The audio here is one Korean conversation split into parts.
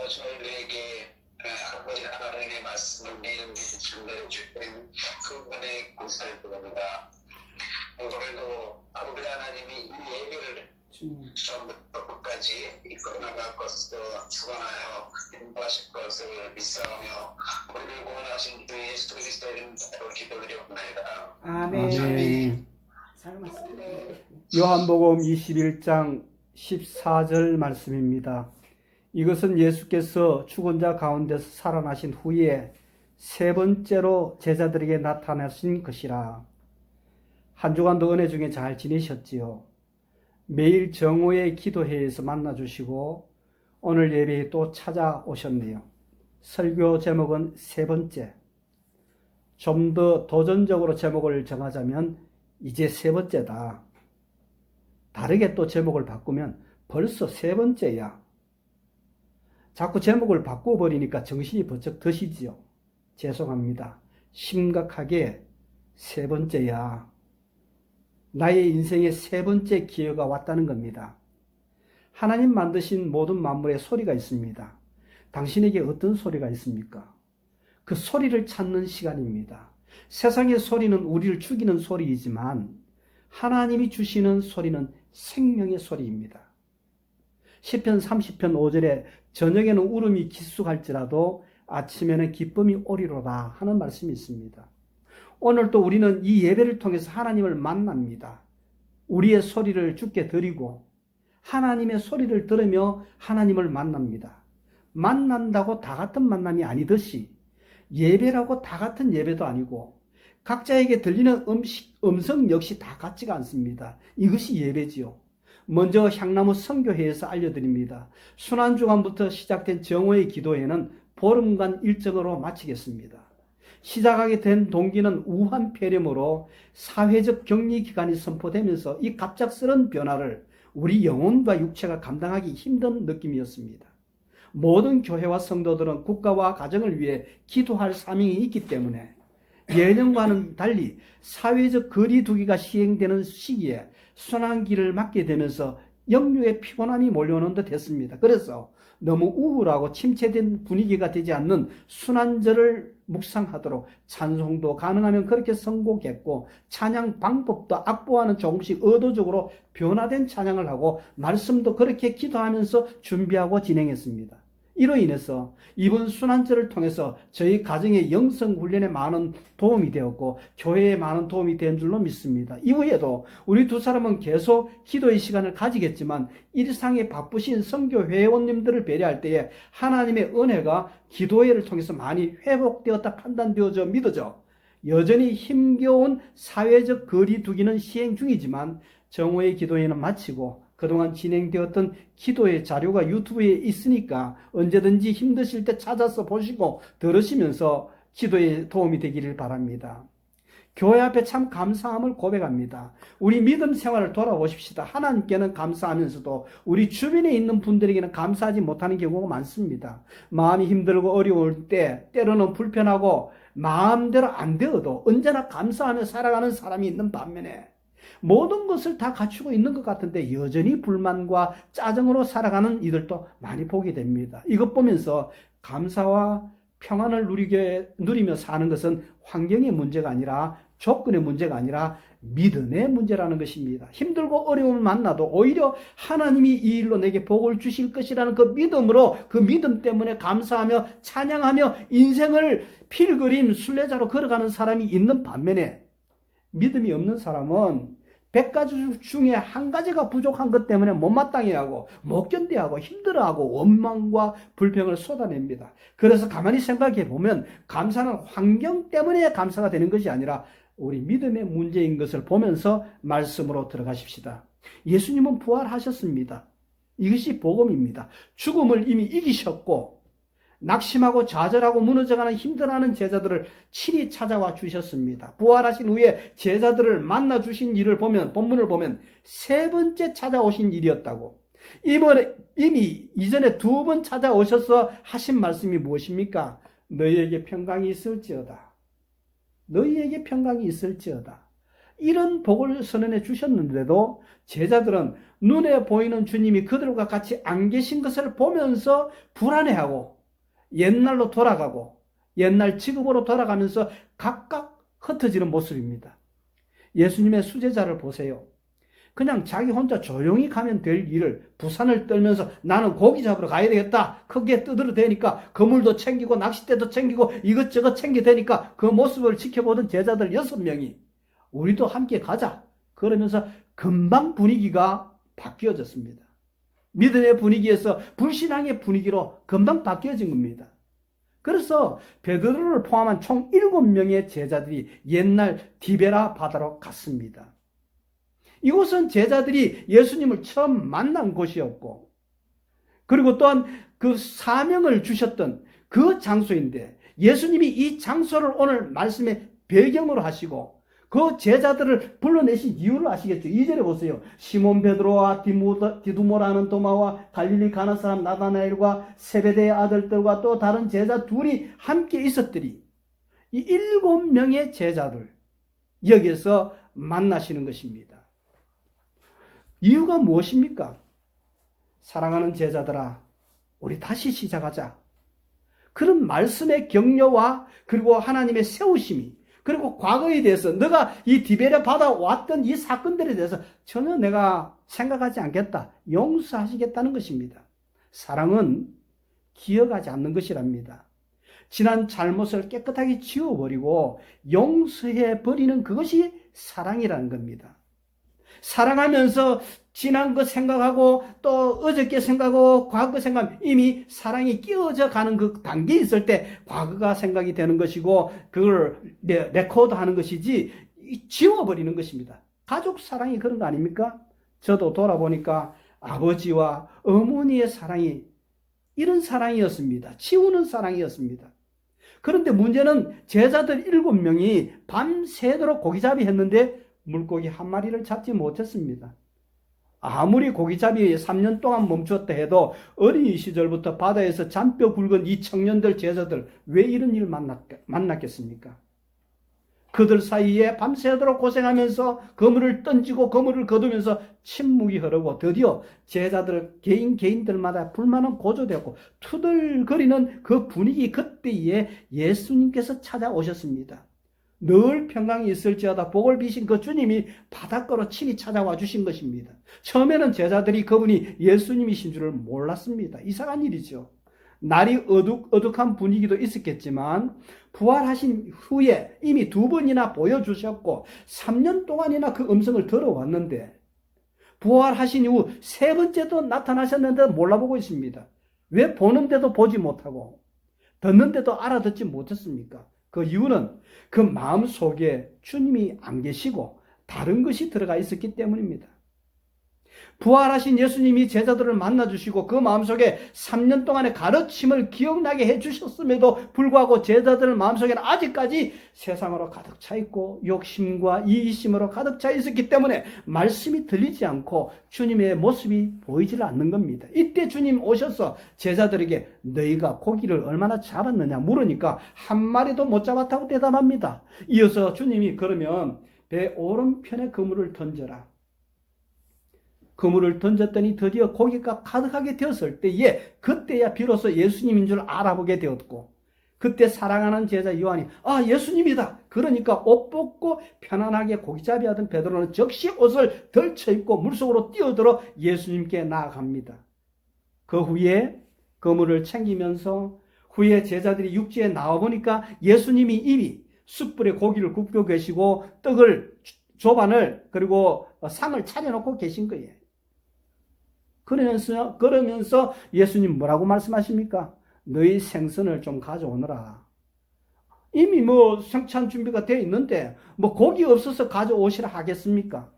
저희들에게 아버지 하나님의 말씀을 매일매일 전달해 주시는 그분의 감사를 드립니다. 오늘도 아버지 하나님이 이 예배를 처음부터 끝까지 이끌어나갈 것을 축원하여 인도하실 것을 믿사오며 우리를 구원하신 주 예수 그리스도의 이름으로 기도드리옵나이다. 아멘. 요한복음 21장 14절 말씀입니다. 이것은 예수께서 죽은 자 가운데서 살아나신 후에 세 번째로 제자들에게 나타나신 것이라. 한 주간도 은혜 중에 잘 지내셨지요? 매일 정오의 기도회에서 만나주시고 오늘 예배에 또 찾아오셨네요. 설교 제목은 세 번째. 좀 더 도전적으로 제목을 정하자면 이제 세 번째다. 다르게 또 제목을 바꾸면 벌써 세 번째야. 자꾸 제목을 바꿔버리니까 정신이 번쩍 드시지요. 죄송합니다. 심각하게 세 번째야. 나의 인생의 세 번째 기회가 왔다는 겁니다. 하나님 만드신 모든 만물에 소리가 있습니다. 당신에게 어떤 소리가 있습니까? 그 소리를 찾는 시간입니다. 세상의 소리는 우리를 죽이는 소리이지만 하나님이 주시는 소리는 생명의 소리입니다. 시편 30편 5절에 저녁에는 울음이 기숙할지라도 아침에는 기쁨이 오리로다 하는 말씀이 있습니다. 오늘 또 우리는 이 예배를 통해서 하나님을 만납니다. 우리의 소리를 주께 드리고 하나님의 소리를 들으며 하나님을 만납니다. 만난다고 다 같은 만남이 아니듯이 예배라고 다 같은 예배도 아니고 각자에게 들리는 음성 역시 다 같지가 않습니다. 이것이 예배지요. 먼저 향나무 선교회에서 알려드립니다. 순환주간부터 시작된 정오의 기도회는 보름간 일정으로 마치겠습니다. 시작하게 된 동기는 우한 폐렴으로 사회적 격리 기간이 선포되면서 이 갑작스런 변화를 우리 영혼과 육체가 감당하기 힘든 느낌이었습니다. 모든 교회와 성도들은 국가와 가정을 위해 기도할 사명이 있기 때문에 예년과는 달리 사회적 거리두기가 시행되는 시기에 순환기를 맞게 되면서 영육의 피곤함이 몰려오는 듯 했습니다. 그래서 너무 우울하고 침체된 분위기가 되지 않는 순환절을 묵상하도록 찬송도 가능하면 그렇게 선곡했고 찬양 방법도 악보와는 조금씩 의도적으로 변화된 찬양을 하고 말씀도 그렇게 기도하면서 준비하고 진행했습니다. 이로 인해서 이번 순환절을 통해서 저희 가정의 영성 훈련에 많은 도움이 되었고 교회에 많은 도움이 된 줄로 믿습니다. 이후에도 우리 두 사람은 계속 기도의 시간을 가지겠지만 일상에 바쁘신 선교 회원님들을 배려할 때에 하나님의 은혜가 기도회를 통해서 많이 회복되었다 판단되어져 믿어져 여전히 힘겨운 사회적 거리두기는 시행 중이지만 정오의 기도회는 마치고 그동안 진행되었던 기도의 자료가 유튜브에 있으니까 언제든지 힘드실 때 찾아서 보시고 들으시면서 기도에 도움이 되기를 바랍니다. 교회 앞에 참 감사함을 고백합니다. 우리 믿음 생활을 돌아보십시다. 하나님께는 감사하면서도 우리 주변에 있는 분들에게는 감사하지 못하는 경우가 많습니다. 마음이 힘들고 어려울 때 때로는 불편하고 마음대로 안 되어도 언제나 감사하며 살아가는 사람이 있는 반면에 모든 것을 다 갖추고 있는 것 같은데 여전히 불만과 짜증으로 살아가는 이들도 많이 보게 됩니다. 이것 보면서 감사와 평안을 누리며 사는 것은 환경의 문제가 아니라 조건의 문제가 아니라 믿음의 문제라는 것입니다. 힘들고 어려움을 만나도 오히려 하나님이 이 일로 내게 복을 주실 것이라는 그 믿음으로 그 믿음 때문에 감사하며 찬양하며 인생을 필그림 순례자로 걸어가는 사람이 있는 반면에 믿음이 없는 사람은 100가지 중에 한 가지가 부족한 것 때문에 못마땅해하고 못 견뎌하고 힘들어하고 원망과 불평을 쏟아냅니다. 그래서 가만히 생각해 보면 감사는 환경 때문에 감사가 되는 것이 아니라 우리 믿음의 문제인 것을 보면서 말씀으로 들어가십시다. 예수님은 부활하셨습니다. 이것이 복음입니다. 죽음을 이미 이기셨고 낙심하고 좌절하고 무너져가는 힘들어하는 제자들을 친히 찾아와 주셨습니다. 부활하신 후에 제자들을 만나 주신 일을 보면 본문을 보면 세 번째 찾아오신 일이었다고. 이미 이전에 두 번 찾아오셔서 하신 말씀이 무엇입니까? 너희에게 평강이 있을지어다. 너희에게 평강이 있을지어다. 이런 복을 선언해 주셨는데도 제자들은 눈에 보이는 주님이 그들과 같이 안 계신 것을 보면서 불안해하고 옛날로 돌아가고 옛날 직업으로 돌아가면서 각각 흩어지는 모습입니다. 예수님의 수제자를 보세요. 그냥 자기 혼자 조용히 가면 될 일을 부산을 떨면서 나는 고기 잡으러 가야 되겠다. 크게 떠들어대니까 그물도 챙기고 낚싯대도 챙기고 이것저것 챙겨대니까 그 모습을 지켜보던 제자들 6명이 우리도 함께 가자. 그러면서 금방 분위기가 바뀌어졌습니다. 믿음의 분위기에서 불신앙의 분위기로 금방 바뀌어진 겁니다. 그래서 베드로를 포함한 총 7명의 제자들이 옛날 디베라 바다로 갔습니다. 이곳은 제자들이 예수님을 처음 만난 곳이었고, 그리고 또한 그 사명을 주셨던 그 장소인데, 예수님이 이 장소를 오늘 말씀의 배경으로 하시고, 그 제자들을 불러내신 이유를 아시겠죠? 2절에 보세요. 시몬 베드로와 디두모라는 도마와 갈릴리 가나 사람 나다나엘과 세베대의 아들들과 또 다른 제자 둘이 함께 있었더니, 이 7명의 제자들, 여기에서 만나시는 것입니다. 이유가 무엇입니까? 사랑하는 제자들아, 우리 다시 시작하자. 그런 말씀의 격려와 그리고 하나님의 세우심이, 그리고 과거에 대해서 너가 이 디베랴 바다 왔던 이 사건들에 대해서 전혀 내가 생각하지 않겠다. 용서하시겠다는 것입니다. 사랑은 기억하지 않는 것이랍니다. 지난 잘못을 깨끗하게 지워버리고 용서해버리는 그것이 사랑이라는 겁니다. 사랑하면서 지난 것 생각하고 또 어저께 생각하고 과거 생각하면 이미 사랑이 끼어져 가는 그 단계에 있을 때 과거가 생각이 되는 것이고 그걸 레코드하는 것이지 지워버리는 것입니다. 가족 사랑이 그런 거 아닙니까? 저도 돌아보니까 아버지와 어머니의 사랑이 이런 사랑이었습니다. 지우는 사랑이었습니다. 그런데 문제는 제자들 7명이 밤새도록 고기잡이 했는데 물고기 한 마리를 잡지 못했습니다. 아무리 고기잡이 3년 동안 멈췄다 해도 어린이 시절부터 바다에서 잔뼈 굵은 이 청년들 제자들 왜 이런 일을 만났겠습니까? 그들 사이에 밤새도록 고생하면서 그물을 던지고 그물을 거두면서 침묵이 흐르고 드디어 제자들 개인들마다 불만은 고조되었고 투덜거리는 그 분위기 그때에 예수님께서 찾아오셨습니다. 늘 평강이 있을지어다 복을 비신 그 주님이 바닷가로 친히 찾아와 주신 것입니다. 처음에는 제자들이 그분이 예수님이신 줄을 몰랐습니다. 이상한 일이죠. 날이 어둑한 분위기도 있었겠지만 부활하신 후에 이미 2번이나 보여주셨고 3년 동안이나 그 음성을 들어왔는데 부활하신 이후 3번째도 나타나셨는데 몰라보고 있습니다. 왜 보는데도 보지 못하고 듣는데도 알아듣지 못했습니까? 그 이유는 그 마음 속에 주님이 안 계시고 다른 것이 들어가 있었기 때문입니다. 부활하신 예수님이 제자들을 만나주시고 그 마음속에 3년 동안의 가르침을 기억나게 해주셨음에도 불구하고 제자들 마음속에는 아직까지 세상으로 가득 차 있고 욕심과 이기심으로 가득 차 있었기 때문에 말씀이 들리지 않고 주님의 모습이 보이질 않는 겁니다. 이때 주님 오셔서 제자들에게 너희가 고기를 얼마나 잡았느냐 물으니까 한 마리도 못 잡았다고 대답합니다. 이어서 주님이 그러면 배 오른편에 그물을 던져라. 그물을 던졌더니 드디어 고기가 가득하게 되었을 때에 그때야 비로소 예수님인 줄 알아보게 되었고 그때 사랑하는 제자 요한이 예수님이다. 그러니까 옷 벗고 편안하게 고기잡이 하던 베드로는 즉시 옷을 덜쳐입고 물속으로 뛰어들어 예수님께 나아갑니다. 그 후에 그물을 챙기면서 후에 제자들이 육지에 나와보니까 예수님이 이미 숯불에 고기를 굽고 계시고 떡을 조반을 그리고 상을 차려놓고 계신 거예요. 그러면서 예수님 뭐라고 말씀하십니까? 너희 생선을 좀 가져오너라. 이미 생찬 준비가 되어 있는데 고기 없어서 가져오시라 하겠습니까?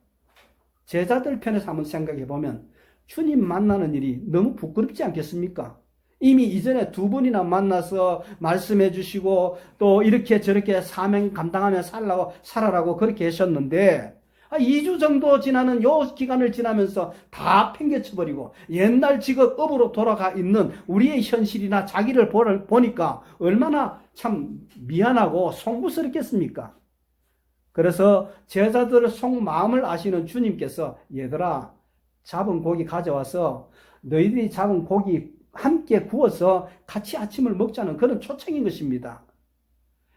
제자들 편에서 한번 생각해 보면 주님 만나는 일이 너무 부끄럽지 않겠습니까? 이미 이전에 2번이나 만나서 말씀해 주시고 또 이렇게 저렇게 사명 감당하며 살아라고 그렇게 하셨는데 2주 정도 지나는 요 기간을 지나면서 다 팽개쳐버리고 옛날 직업으로 돌아가 있는 우리의 현실이나 자기를 보니까 얼마나 참 미안하고 송구스럽겠습니까? 그래서 제자들의 속마음을 아시는 주님께서 얘들아 잡은 고기 가져와서 너희들이 잡은 고기 함께 구워서 같이 아침을 먹자는 그런 초청인 것입니다.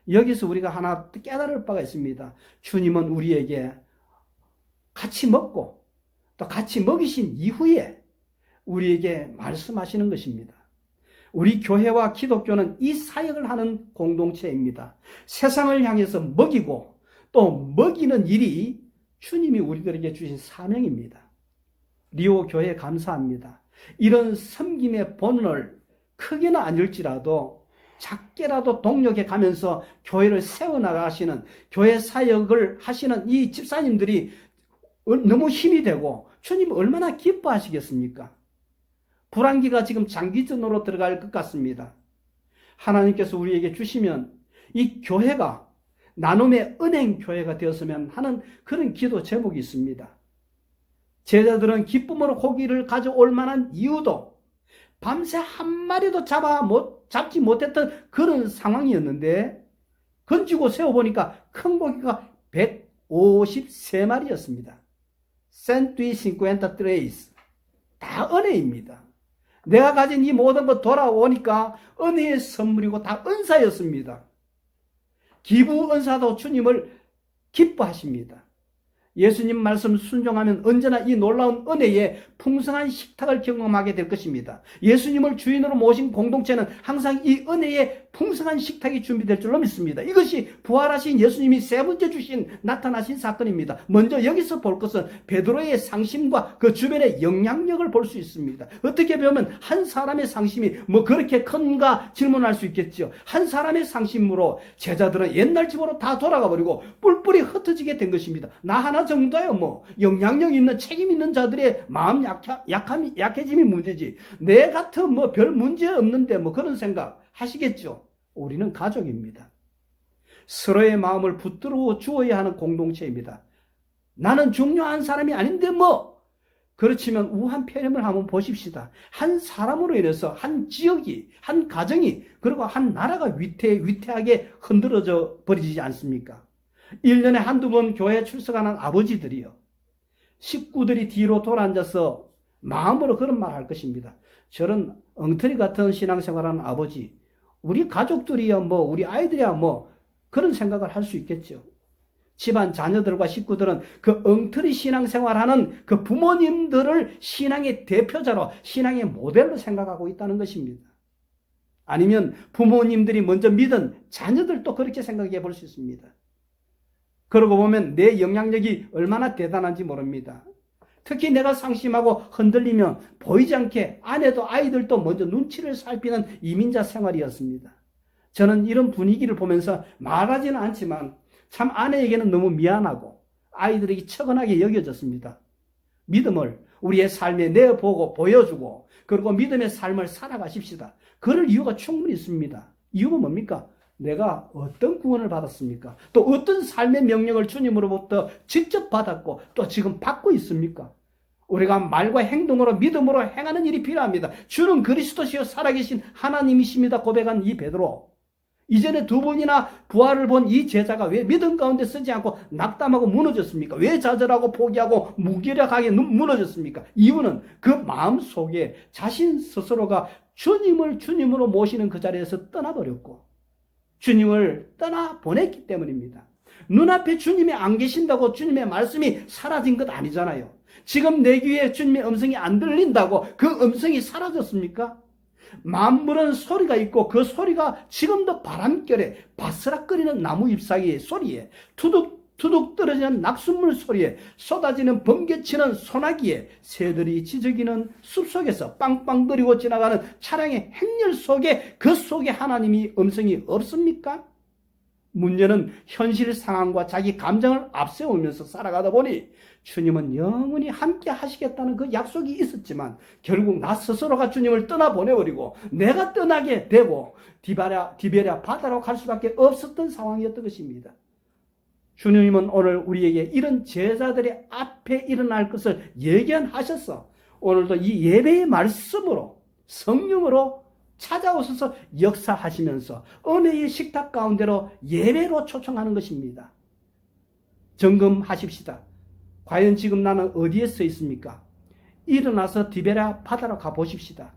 여기서 우리가 하나 깨달을 바가 있습니다. 주님은 우리에게 같이 먹고 또 같이 먹이신 이후에 우리에게 말씀하시는 것입니다. 우리 교회와 기독교는 이 사역을 하는 공동체입니다. 세상을 향해서 먹이고 또 먹이는 일이 주님이 우리들에게 주신 사명입니다. 리오 교회 감사합니다. 이런 섬김의 본을 크게는 아닐지라도 작게라도 동력해 가면서 교회를 세워나가시는 교회 사역을 하시는 이 집사님들이 너무 힘이 되고 주님 얼마나 기뻐하시겠습니까? 불안기가 지금 장기전으로 들어갈 것 같습니다. 하나님께서 우리에게 주시면 이 교회가 나눔의 은행 교회가 되었으면 하는 그런 기도 제목이 있습니다. 제자들은 기쁨으로 고기를 가져올 만한 이유도 밤새 한 마리도 잡지 못했던 그런 상황이었는데 건지고 세워보니까 큰 고기가 153마리였습니다. 153 다 은혜입니다. 내가 가진 이 모든 것 돌아오니까 은혜의 선물이고 다 은사였습니다. 기부 은사도 주님을 기뻐하십니다. 예수님 말씀 순종하면 언제나 이 놀라운 은혜의 풍성한 식탁을 경험하게 될 것입니다. 예수님을 주인으로 모신 공동체는 항상 이 은혜의 풍성한 식탁이 준비될 줄로 믿습니다. 이것이 부활하신 예수님이 세 번째 나타나신 사건입니다. 먼저 여기서 볼 것은 베드로의 상심과 그 주변의 영향력을 볼 수 있습니다. 어떻게 보면 한 사람의 상심이 그렇게 큰가 질문할 수 있겠죠. 한 사람의 상심으로 제자들은 옛날 집으로 다 돌아가 버리고 뿔뿔이 흩어지게 된 것입니다. 나 하나 정도야 영향력 있는 책임 있는 자들의 마음 약해짐이 문제지. 내 같은 별 문제 없는데 그런 생각 하시겠죠. 우리는 가족입니다. 서로의 마음을 붙들어 주어야 하는 공동체입니다. 나는 중요한 사람이 아닌데 그렇지만 우한 폐렴을 한번 보십시다. 한 사람으로 인해서 한 지역이, 한 가정이, 그리고 한 나라가 위태하게 흔들어져 버리지 않습니까? 1년에 한두 번 교회에 출석하는 아버지들이요. 식구들이 뒤로 돌아앉아서 마음으로 그런 말 할 것입니다. 저런 엉터리 같은 신앙생활하는 아버지, 우리 가족들이야 우리 아이들이야 그런 생각을 할 수 있겠죠. 집안 자녀들과 식구들은 그 엉터리 신앙생활하는 그 부모님들을 신앙의 대표자로, 신앙의 모델로 생각하고 있다는 것입니다. 아니면 부모님들이 먼저 믿은 자녀들도 그렇게 생각해 볼 수 있습니다. 그러고 보면 내 영향력이 얼마나 대단한지 모릅니다. 특히 내가 상심하고 흔들리면 보이지 않게 아내도 아이들도 먼저 눈치를 살피는 이민자 생활이었습니다. 저는 이런 분위기를 보면서 말하지는 않지만 참 아내에게는 너무 미안하고 아이들에게 처근하게 여겨졌습니다. 믿음을 우리의 삶에 내보고 보여주고 그리고 믿음의 삶을 살아가십시다. 그럴 이유가 충분히 있습니다. 이유가 뭡니까? 내가 어떤 구원을 받았습니까? 또 어떤 삶의 명령을 주님으로부터 직접 받았고 또 지금 받고 있습니까? 우리가 말과 행동으로 믿음으로 행하는 일이 필요합니다. 주는 그리스도시요 살아계신 하나님이십니다 고백한 이 베드로. 이전에 두 번이나 부활을 본 이 제자가 왜 믿음 가운데 서지 않고 낙담하고 무너졌습니까? 왜 좌절하고 포기하고 무기력하게 무너졌습니까? 이유는 그 마음 속에 자신 스스로가 주님을 주님으로 모시는 그 자리에서 떠나버렸고 주님을 떠나보냈기 때문입니다. 눈앞에 주님이 안 계신다고 주님의 말씀이 사라진 것 아니잖아요. 지금 내 귀에 주님의 음성이 안 들린다고 그 음성이 사라졌습니까? 만물은 소리가 있고 그 소리가 지금도 바람결에 바스락거리는 나무 잎사귀의 소리에 투둑투둑 떨어지는 낙숫물 소리에 쏟아지는 번개치는 소나기에 새들이 지저귀는 숲속에서 빵빵거리고 지나가는 차량의 행렬 속에 그 속에 하나님이 음성이 없습니까? 문제는 현실 상황과 자기 감정을 앞세우면서 살아가다 보니 주님은 영원히 함께 하시겠다는 그 약속이 있었지만 결국 나 스스로가 주님을 떠나보내버리고 내가 떠나게 되고 디베랴 바다로 갈 수밖에 없었던 상황이었던 것입니다. 주님은 오늘 우리에게 이런 제자들의 앞에 일어날 것을 예견하셔서 오늘도 이 예배의 말씀으로 성령으로 찾아오셔서 역사하시면서 은혜의 식탁 가운데로 예배로 초청하는 것입니다. 점검하십시다. 과연 지금 나는 어디에 서 있습니까? 일어나서 디베랴 바다로 가보십시다.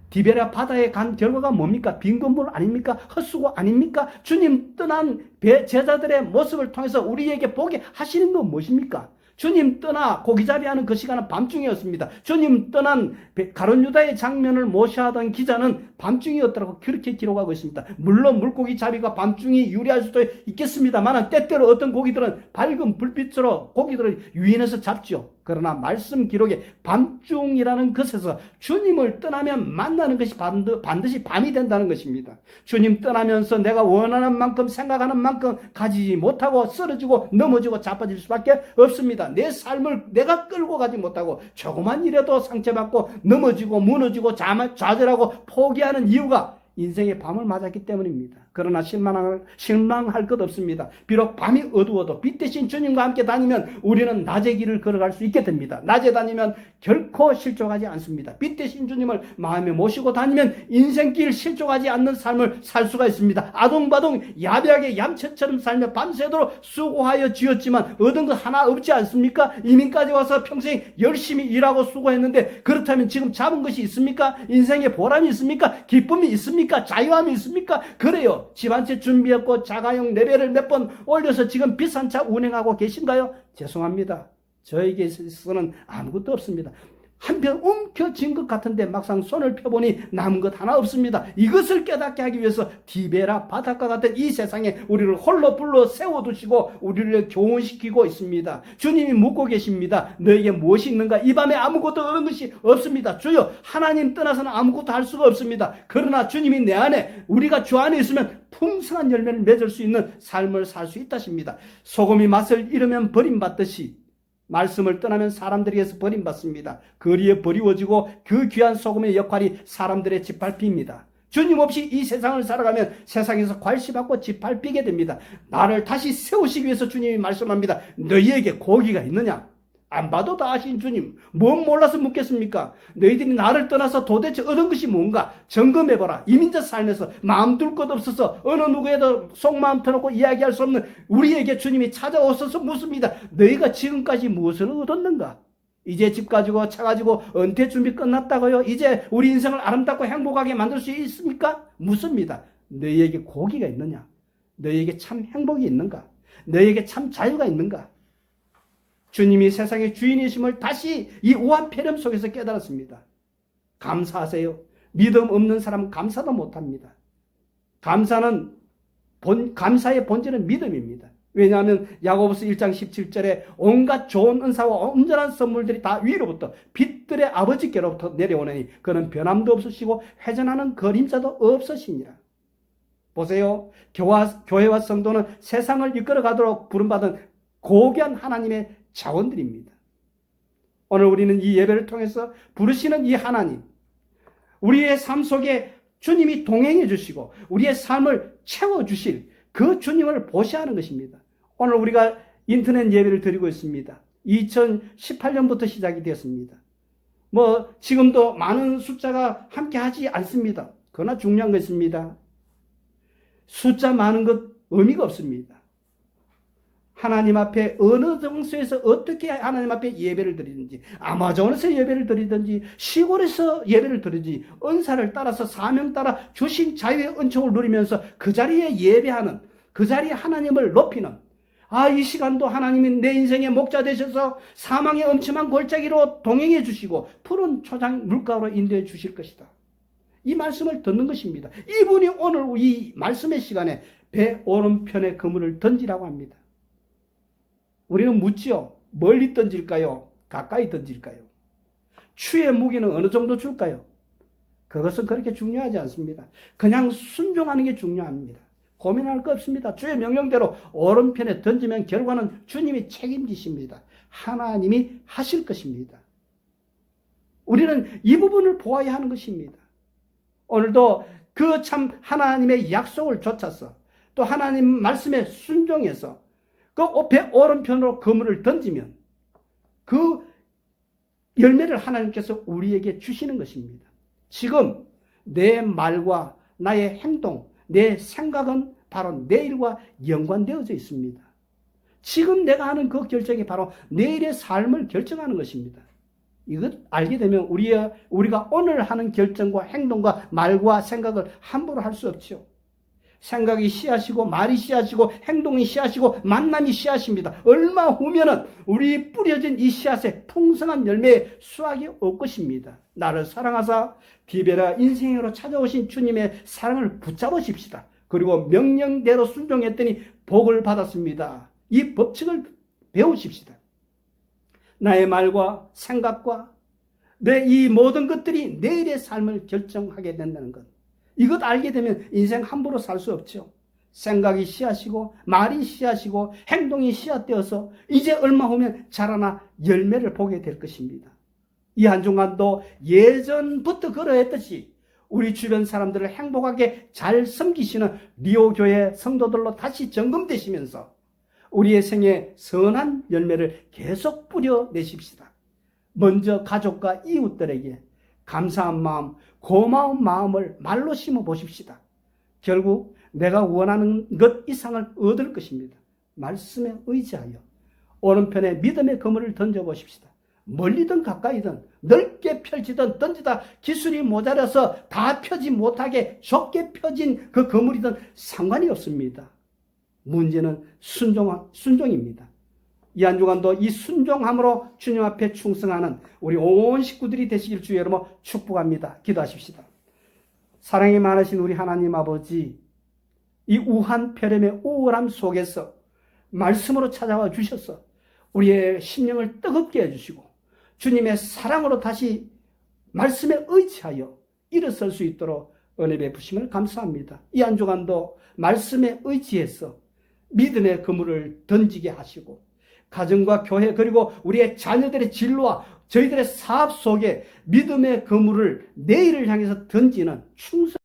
디베랴 바다에 간 결과가 뭡니까? 빈 건물 아닙니까? 헛수고 아닙니까? 주님 떠난 제자들의 모습을 통해서 우리에게 보게 하시는 건 무엇입니까? 주님 떠나 고기자리하는 그 시간은 밤중이었습니다. 주님 떠난 가룟 유다의 장면을 모셔하던 기자는 밤중이었다고 그렇게 기록하고 있습니다. 물론 물고기 잡이가 밤중이 유리할 수도 있겠습니다만 때때로 어떤 고기들은 밝은 불빛으로 고기들을 유인해서 잡죠. 그러나 말씀 기록에 밤중이라는 것에서 주님을 떠나면 만나는 것이 반드시 밤이 된다는 것입니다. 주님 떠나면서 내가 원하는 만큼 생각하는 만큼 가지지 못하고 쓰러지고 넘어지고 자빠질 수밖에 없습니다. 내 삶을 내가 끌고 가지 못하고 조그만 일에도 상처받고 넘어지고 무너지고 좌절하고 포기하는 이유가 인생의 밤을 맞았기 때문입니다. 그러나 실망할 것 없습니다. 비록 밤이 어두워도 빛 대신 주님과 함께 다니면 우리는 낮의 길을 걸어갈 수 있게 됩니다. 낮에 다니면 결코 실족하지 않습니다. 빛 대신 주님을 마음에 모시고 다니면 인생길 실족하지 않는 삶을 살 수가 있습니다. 아동바동 야비하게 얌체처럼 살며 밤새도록 수고하여 지었지만 얻은 것 하나 없지 않습니까? 이민까지 와서 평생 열심히 일하고 수고했는데 그렇다면 지금 잡은 것이 있습니까? 인생에 보람이 있습니까? 기쁨이 있습니까? 자유함이 있습니까? 그래요. 집 한 채 준비했고 자가용 레벨을 몇 번 올려서 지금 비싼 차 운행하고 계신가요? 죄송합니다. 저에게 있어서는 아무것도 없습니다. 한편 움켜쥔 것 같은데 막상 손을 펴보니 남은 것 하나 없습니다. 이것을 깨닫게 하기 위해서 디베라 바닷가 같은 이 세상에 우리를 홀로 불러 세워두시고 우리를 교훈시키고 있습니다. 주님이 묻고 계십니다. 너에게 무엇이 있는가? 이 밤에 아무것도 얻은 것이 없습니다. 주여, 하나님 떠나서는 아무것도 할 수가 없습니다. 그러나 주님이 내 안에, 우리가 주 안에 있으면 풍성한 열매를 맺을 수 있는 삶을 살 수 있다십니다. 소금이 맛을 잃으면 버림받듯이 말씀을 떠나면 사람들에게서 버림받습니다. 거리에 버리워지고 그 귀한 소금의 역할이 사람들의 짓밟힙니다. 주님 없이 이 세상을 살아가면 세상에서 괄시받고 짓밟히게 됩니다. 나를 다시 세우시기 위해서 주님이 말씀합니다. 너희에게 고기가 있느냐? 안 봐도 다 아신 주님, 뭔 몰라서 묻겠습니까? 너희들이 나를 떠나서 도대체 얻은 것이 뭔가 점검해봐라. 이민자 삶에서 마음 둘 것 없어서 어느 누구에도 속마음 터놓고 이야기할 수 없는 우리에게 주님이 찾아오셔서 묻습니다. 너희가 지금까지 무엇을 얻었는가? 이제 집 가지고 차 가지고 은퇴 준비 끝났다고요? 이제 우리 인생을 아름답고 행복하게 만들 수 있습니까? 묻습니다. 너희에게 고기가 있느냐? 너희에게 참 행복이 있는가? 너희에게 참 자유가 있는가? 주님이 세상의 주인이심을 다시 이 우한 폐렴 속에서 깨달았습니다. 감사하세요. 믿음 없는 사람은 감사도 못합니다. 감사의 본질은 믿음입니다. 왜냐하면 야고보서 1장 17절에 온갖 좋은 은사와 온전한 선물들이 다 위로부터 빛들의 아버지께로부터 내려오느니 그는 변함도 없으시고 회전하는 그림자도 없으시니라. 보세요. 교회와 성도는 세상을 이끌어가도록 부름받은 고귀한 하나님의 자원들입니다. 오늘 우리는 이 예배를 통해서 부르시는 이 하나님, 우리의 삶 속에 주님이 동행해 주시고 우리의 삶을 채워주실 그 주님을 보시하는 것입니다. 오늘 우리가 인터넷 예배를 드리고 있습니다. 2018년부터 시작이 되었습니다. 지금도 많은 숫자가 함께 하지 않습니다. 그러나 중요한 것입니다. 숫자 많은 것 의미가 없습니다. 하나님 앞에 어느 장소에서 어떻게 하나님 앞에 예배를 드리든지, 아마존에서 예배를 드리든지, 시골에서 예배를 드리든지, 은사를 따라서 사명 따라 주신 자유의 은총을 누리면서 그 자리에 예배하는, 그 자리에 하나님을 높이는, 이 시간도 하나님이 내 인생의 목자 되셔서 사망의 엄침한 골짜기로 동행해 주시고 푸른 초장 물가로 인도해 주실 것이다. 이 말씀을 듣는 것입니다. 이분이 오늘 이 말씀의 시간에 배 오른편에 그물을 던지라고 합니다. 우리는 묻지요. 멀리 던질까요? 가까이 던질까요? 추의 무게는 어느 정도 줄까요? 그것은 그렇게 중요하지 않습니다. 그냥 순종하는 게 중요합니다. 고민할 거 없습니다. 주의 명령대로 오른편에 던지면 결과는 주님이 책임지십니다. 하나님이 하실 것입니다. 우리는 이 부분을 보아야 하는 것입니다. 오늘도 그 참 하나님의 약속을 좇아서 또 하나님 말씀에 순종해서 그 배 오른편으로 그물을 던지면 그 열매를 하나님께서 우리에게 주시는 것입니다. 지금 내 말과 나의 행동, 내 생각은 바로 내일과 연관되어져 있습니다. 지금 내가 하는 그 결정이 바로 내일의 삶을 결정하는 것입니다. 이것 알게 되면 우리가 오늘 하는 결정과 행동과 말과 생각을 함부로 할 수 없죠. 생각이 씨앗이고 말이 씨앗이고 행동이 씨앗이고 만남이 씨앗입니다. 얼마 후면은 우리 뿌려진 이 씨앗에 풍성한 열매의 수확이 올 것입니다. 나를 사랑하사 비베라 인생으로 찾아오신 주님의 사랑을 붙잡으십시다. 그리고 명령대로 순종했더니 복을 받았습니다. 이 법칙을 배우십시다. 나의 말과 생각과 내 이 모든 것들이 내일의 삶을 결정하게 된다는 것. 이것 알게 되면 인생 함부로 살 수 없죠. 생각이 씨앗이고 말이 씨앗이고 행동이 씨앗되어서 이제 얼마 후면 자라나 열매를 보게 될 것입니다. 이 한중간도 예전부터 그러했듯이 우리 주변 사람들을 행복하게 잘 섬기시는 리오교회 성도들로 다시 점검되시면서 우리의 생에 선한 열매를 계속 뿌려내십시다. 먼저 가족과 이웃들에게 감사한 마음, 고마운 마음을 말로 심어 보십시다. 결국 내가 원하는 것 이상을 얻을 것입니다. 말씀에 의지하여 오른편에 믿음의 그물을 던져보십시다. 멀리든 가까이든 넓게 펼치든 던지다 기술이 모자라서 다 펴지 못하게 좁게 펴진 그 그물이든 상관이 없습니다. 문제는 순종입니다. 이 한 주간도 이 순종함으로 주님 앞에 충성하는 우리 온 식구들이 되시길 주의 이름으로 축복합니다. 기도하십시다. 사랑이 많으신 우리 하나님 아버지, 이 우한 폐렴의 우울함 속에서 말씀으로 찾아와 주셔서 우리의 심령을 뜨겁게 해주시고 주님의 사랑으로 다시 말씀에 의지하여 일어설 수 있도록 은혜 베푸심을 감사합니다. 이 한 주간도 말씀에 의지해서 믿음의 그물을 던지게 하시고 가정과 교회 그리고 우리의 자녀들의 진로와 저희들의 사업 속에 믿음의 그물을 내일을 향해서 던지는 충성